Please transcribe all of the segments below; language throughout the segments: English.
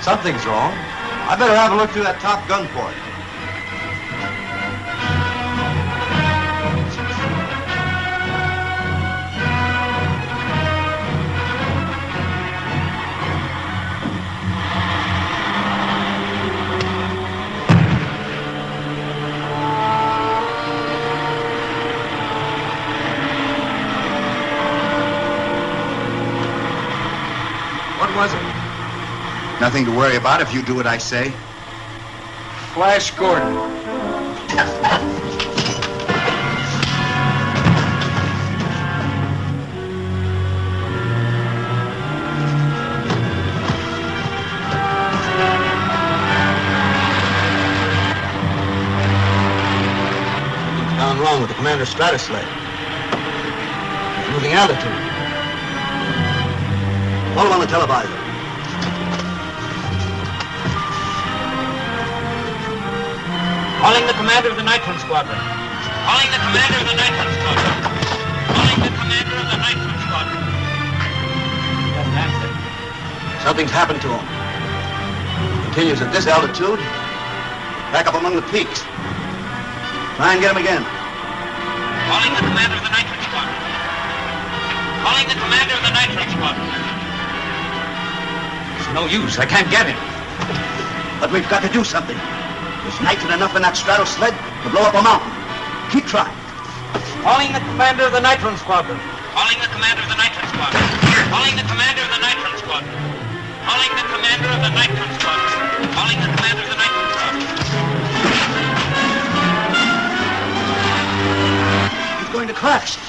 Something's wrong. I better have a look through that top gun port. What was it? Nothing to worry about if you do what I say. Flash Gordon. Something's gone wrong with the commander's stratosled. Losing altitude. Follow on the televisor. Calling the commander of the Nitron Squadron. Calling the commander of the Nitron Squadron. Calling the commander of the Nitron Squadron. Doesn't answer. Something's happened to him. Continues at this altitude. Back up among the peaks. Try and get him again. Calling the commander of the Nitron Squadron. Calling the commander of the Nitron Squadron. It's no use. I can't get him. But we've got to do something. There's nitrogen enough in that stratosled to blow up a mountain. Keep trying. Calling the commander of the Nitron Squadron. Calling the commander of the Nitron Squadron. Calling the commander of the Nitron Squadron. Calling the commander of the Nitron Squadron. Calling the commander of the Nitron Squadron. He's going to crash.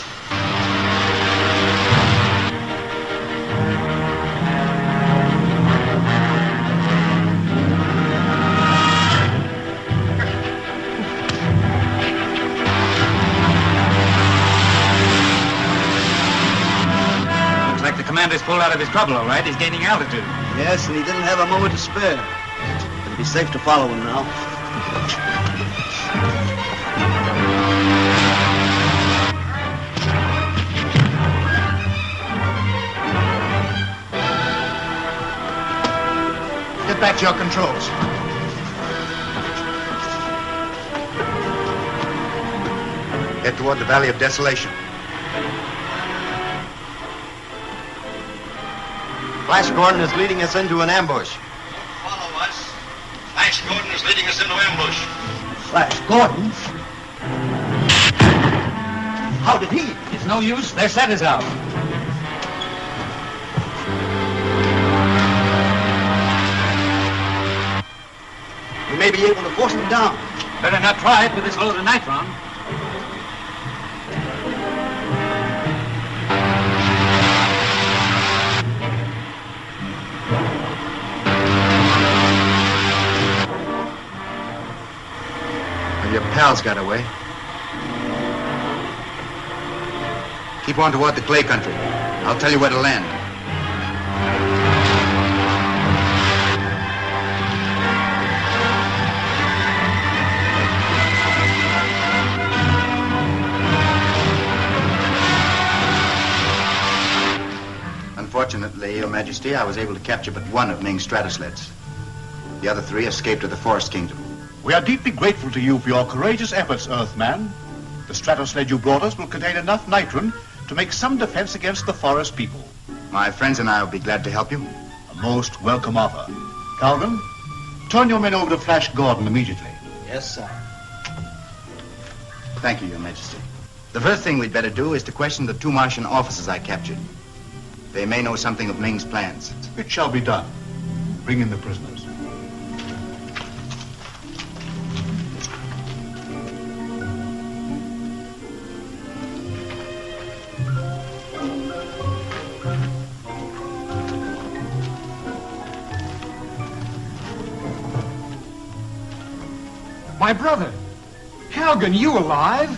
The commander's pulled out of his trouble, all right. He's gaining altitude. Yes, and he didn't have a moment to spare. It'll be safe to follow him now. Get back to your controls. Head toward the Valley of Desolation. Flash Gordon is leading us into an ambush. Follow us. Flash Gordon is leading us into ambush. Flash Gordon? How did he? It's no use. Their set is out. We may be able to force them down. Better not try it with this load of nitron. Your pals got away. Keep on toward the clay country. I'll tell you where to land. Unfortunately, Your Majesty, I was able to capture but one of Ming's stratosleds. The other three escaped to the Forest Kingdom. We are deeply grateful to you for your courageous efforts, Earthman. The stratosled you brought us will contain enough nitron to make some defense against the forest people. My friends and I will be glad to help you. A most welcome offer. Calvin, turn your men over to Flash Gordon immediately. Yes, sir. Thank you, Your Majesty. The first thing we'd better do is to question the two Martian officers I captured. They may know something of Ming's plans. It shall be done. Bring in the prisoners. My brother. Helgen, you alive?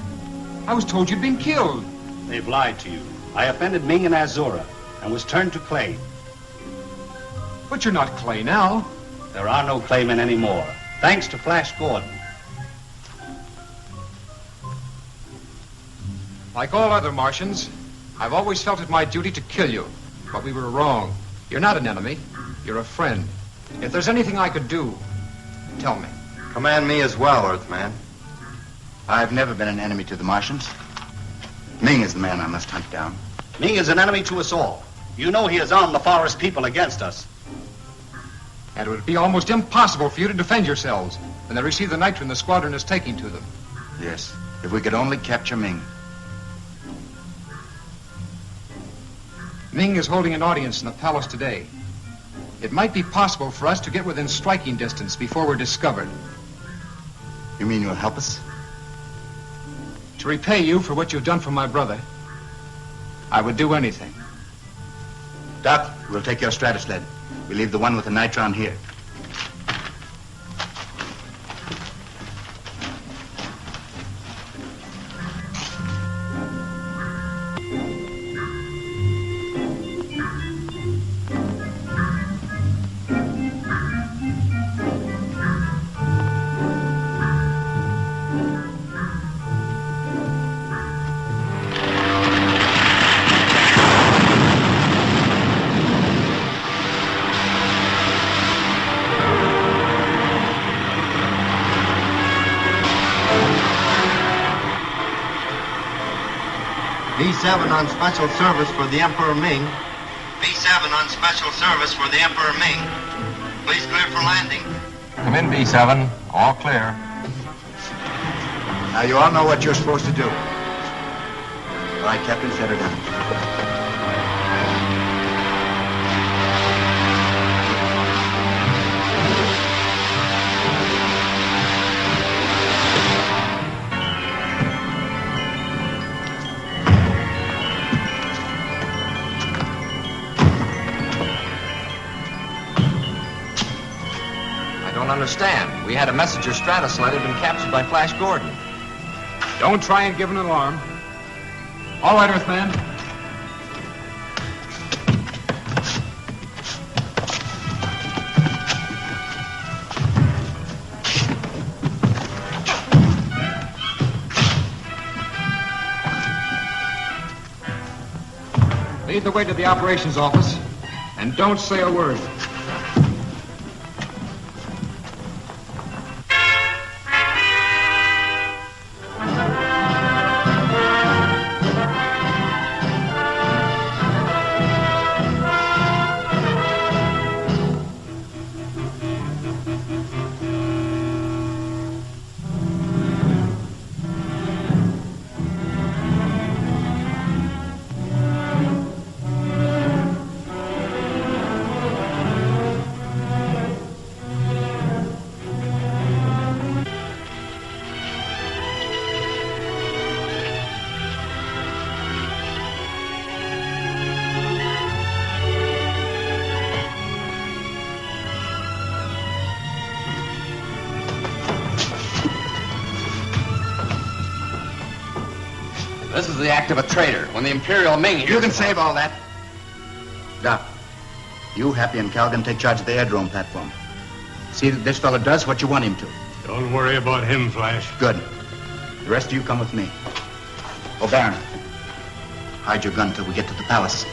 I was told you'd been killed. They've lied to you. I offended Ming and Azura and was turned to clay. But you're not clay now. There are no claymen anymore, thanks to Flash Gordon. Like all other Martians, I've always felt it my duty to kill you. But we were wrong. You're not an enemy. You're a friend. If there's anything I could do, tell me. Command me as well, Earthman. I've never been an enemy to the Martians. Ming is the man I must hunt down. Ming is an enemy to us all. You know he has armed the forest people against us. And it would be almost impossible for you to defend yourselves when they receive the nitron the squadron is taking to them. Yes, if we could only capture Ming. Ming is holding an audience in the palace today. It might be possible for us to get within striking distance before we're discovered. You mean you'll help us? To repay you for what you've done for my brother, I would do anything. Doc, we'll take your stratosled. We leave the one with the nitron here. B7 on special service for the Emperor Ming. B7 on special service for the Emperor Ming. Please clear for landing. Come in, B7. All clear. Now, you all know what you're supposed to do. All right, Captain, set her down. Understand. We had a messenger stratosled had been captured by Flash Gordon. Don't try and give an alarm. All right, Earthman. Lead the way to the operations office, and don't say a word. This is the act of a traitor. When the Imperial Ming... You can save all that. Doc, you, Happy, and Calgon take charge of the aerodrome platform. See that this fellow does what you want him to. Don't worry about him, Flash. Good. The rest of you come with me. Oh, Baron, hide your gun till we get to the palace.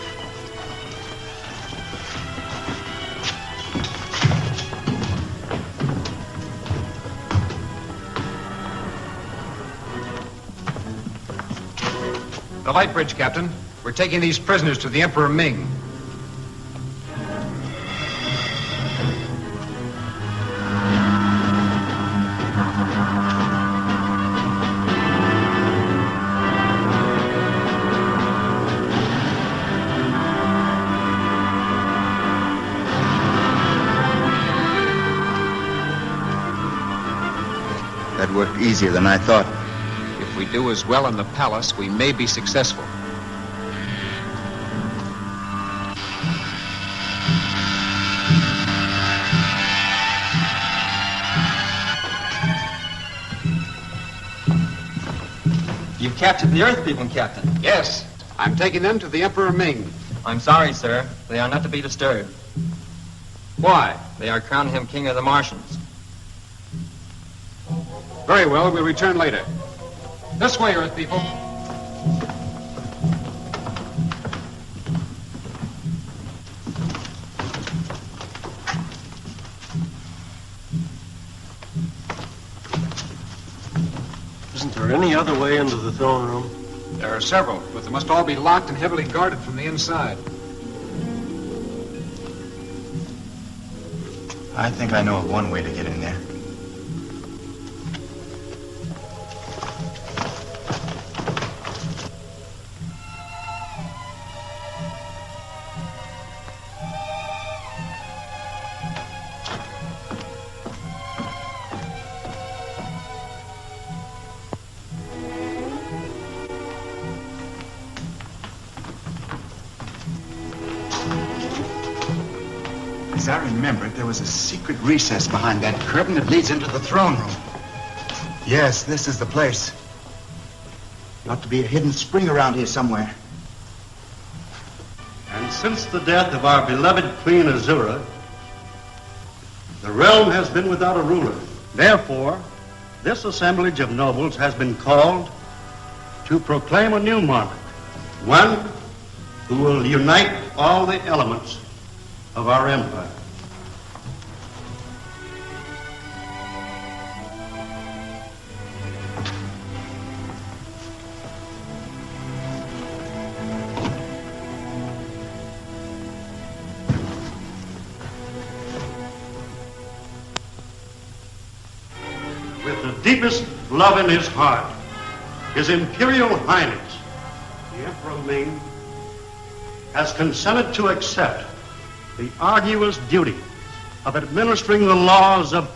The light bridge, Captain. We're taking these prisoners to the Emperor Ming. That worked easier than I thought. If we do as well in the palace, we may be successful. You've captured the Earth people, Captain. Yes. I'm taking them to the Emperor Ming. I'm sorry, sir. They are not to be disturbed. Why? They are crowning him king of the Martians. Very well. We'll return later. This way, Earth people. Isn't there any other way into the throne room? There are several, but they must all be locked and heavily guarded from the inside. I think I know of one way to get in there. As I remember it, there was a secret recess behind that curtain that leads into the throne room. Yes, this is the place. There ought to be a hidden spring around here somewhere. And since the death of our beloved Queen Azura, the realm has been without a ruler. Therefore, this assemblage of nobles has been called to proclaim a new monarch, one who will unite all the elements of our empire. With the deepest love in his heart, His Imperial Highness, the Emperor Ming, has consented to accept the arduous duty of administering the laws of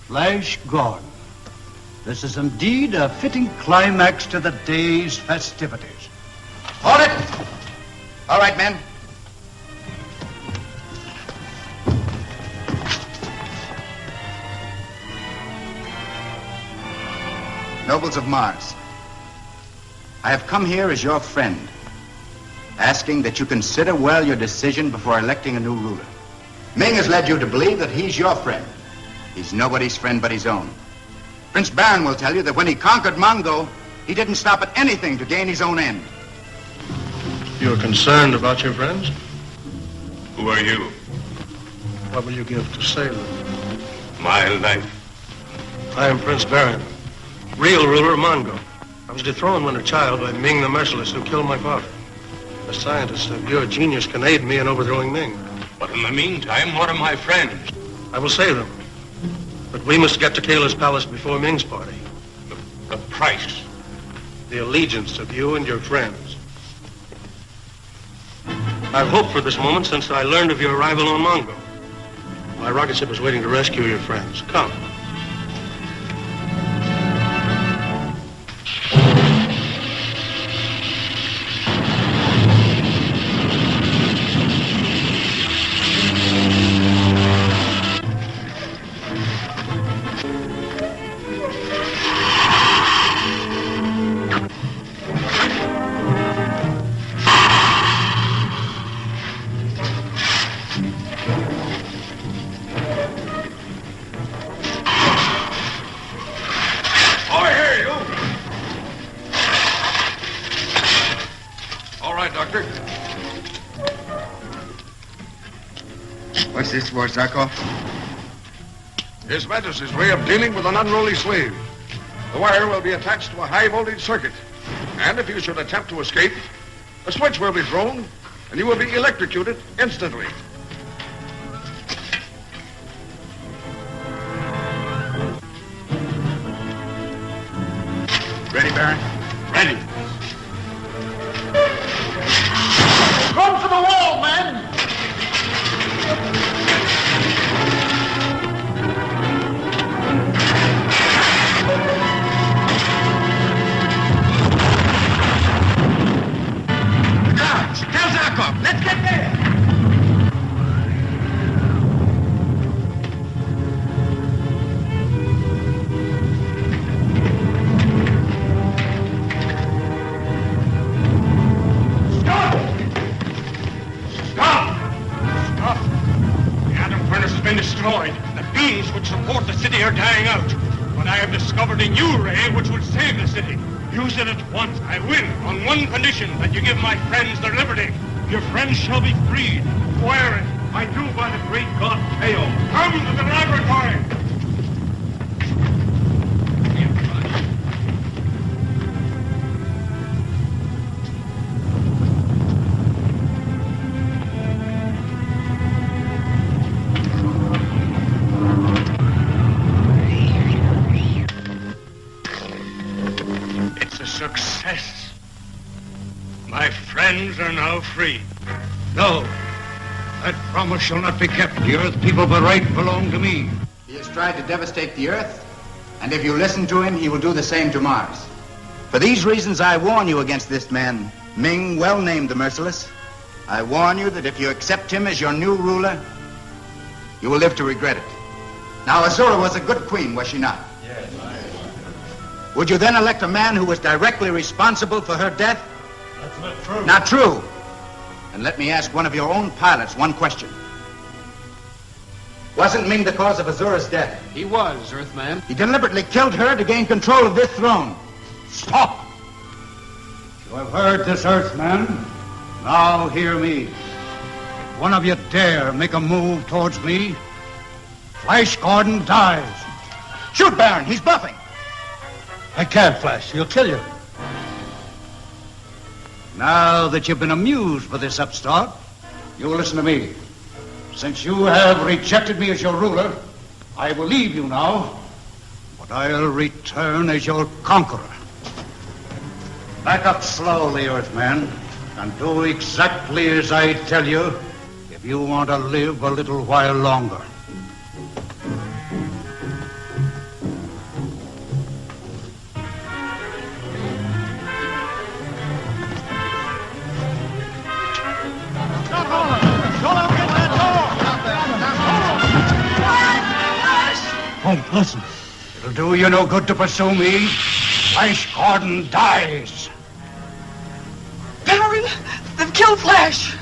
Flash Gordon. This is indeed a fitting climax to the day's festivities. Hold it! All right, men. Nobles of Mars, I have come here as your friend, asking that you consider well your decision before electing a new ruler. Ming has led you to believe that he's your friend. He's nobody's friend but his own. Prince Baron will tell you that when he conquered Mongo, he didn't stop at anything to gain his own end. You're concerned about your friends? Who are you? What will you give to save them? My life. I am Prince Baron, real ruler of Mongo. I was dethroned when a child by Ming the Merciless, who killed my father. A scientist of your genius can aid me in overthrowing Ming. But in the meantime, what are my friends? I will save them. But we must get to Kayla's palace before Ming's party. The price. The allegiance of you and your friends. I've hoped for this moment since I learned of your arrival on Mongo. My rocket ship is waiting to rescue your friends. Come. What's this for, Zarkov? His Majesty's way of dealing with an unruly slave. The wire will be attached to a high-voltage circuit. And if you should attempt to escape, a switch will be thrown, and you will be electrocuted instantly. Ready, Baron? Ready. Come to the wall, men! Tell Zarkov, let's get there! Destroyed. The beams which support the city are dying out. But I have discovered a new ray which will save the city. Use it at once. I will, on one condition, that you give my friends their liberty. Your friends shall be freed. Wire it. Mings are now free. No, that promise shall not be kept. The Earth people by right belong to me. He has tried to devastate the Earth, and if you listen to him, he will do the same to Mars. For these reasons, I warn you against this man, Ming, well named the Merciless. I warn you that if you accept him as your new ruler, you will live to regret it. Now, Azura was a good queen, was she not? Yes. Would you then elect a man who was directly responsible for her death? That's not true. Not true. And let me ask one of your own pilots one question. Wasn't Ming the cause of Azura's death? He was, Earthman. He deliberately killed her to gain control of this throne. Stop! You have heard this, Earthman. Now hear me. If one of you dare make a move towards me, Flash Gordon dies. Shoot, Baron. He's bluffing. I can't, Flash. He'll kill you. Now that you've been amused by this upstart, you will listen to me. Since you have rejected me as your ruler, I will leave you now, but I'll return as your conqueror. Back up slowly, Earthman, and do exactly as I tell you if you want to live a little while longer. Don't listen. It'll do you no good to pursue me. Flash Gordon dies. Baron, they've killed Flash.